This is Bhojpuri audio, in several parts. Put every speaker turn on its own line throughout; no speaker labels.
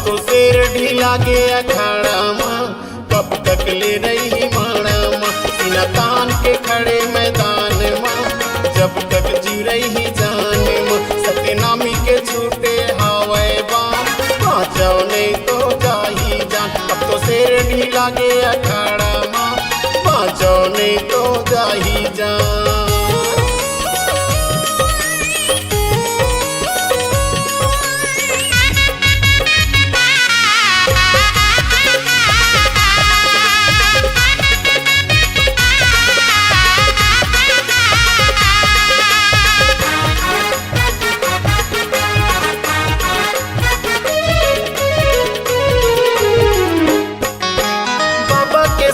तो शेर ढीला के अखाड़ा माँ, कब तक ले रही माड़ा माँ, सीना तान के खड़े मैदान माँ, जब तक जी रही जान माँ, सत्यनामी के छूटे हावे बाम, बाँचो नहीं तो जाही जान। अब तो शेर ढीला के अखाड़ा माँ, बाँचो नहीं तो जाही जान।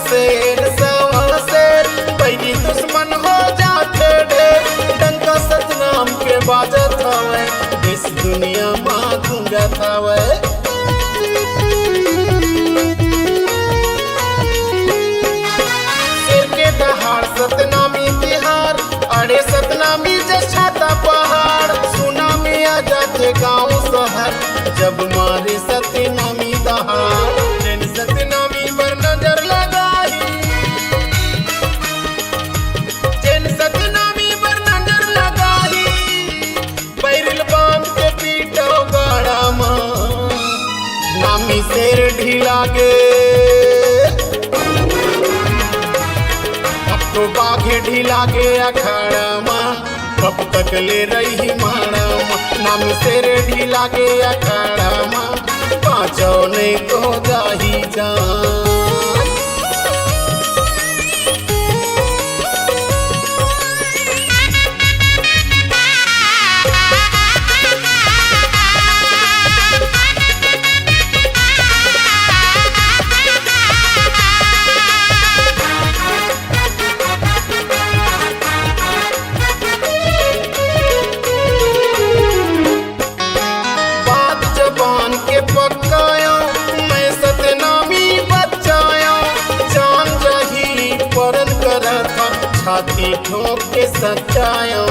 शेर सवा शेर पहली दुश्मन हो जाते ढेर, डंका सतनाम के बाजत हवे, देश दुनिया माँ गूंजत हवे। शेर के दहाड़ सतनामी तिहार, अड़े सतनामी जछाता पहाड़, सुनामी आ जाते गाँव शहर, जब मारे सतनामी दहाड़। सतनामी पर नजर नामी शेर ढीला गे, अब तो बाघे ढीला गे अखाड़ा माँ, कब तक ले रही माड़ा माँ, नामी शेर ढीला गे अखाड़ा माँ, बाँचो नहीं तो जाही जान। मैं सतनामी बचाया, जान जही परन करा था, छाती ठोक के सचाया।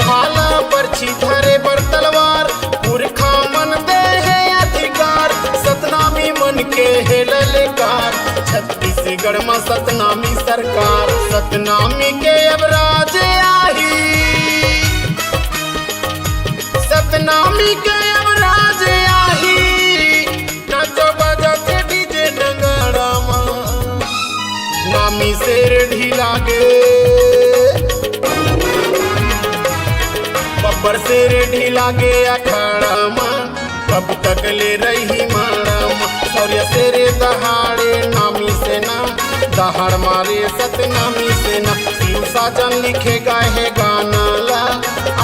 भाला बरछी धरे बर तलवार, पुरखा मन दे है अधिकार, सतनामी मन के है ललकार, छत्तीसगढ़ में सतनामी सरकार, सतनामी के अब राज आही, सतनामी के अब राज आही, नाचो बाजा के डीजे नगाड़ा माँ, नामी शेर ढीला गे, बब्बर शेर ढीला गे अखाड़ा माँ, कब तक ले रही माड़ा माँ, शौर्य शेर दहाड़े नामी सेना, दहाड़ मारे सतनामी सेना, शिव साजन लिखे गाए गाना ला,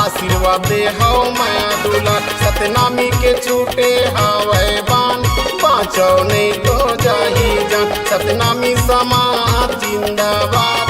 आशीर्वाद दे हो माया दूल्हा, सतनामी के छूटे हावे बान, बाँचो नहीं तो जाही जान। सतनामी समाज जिंदाबाद।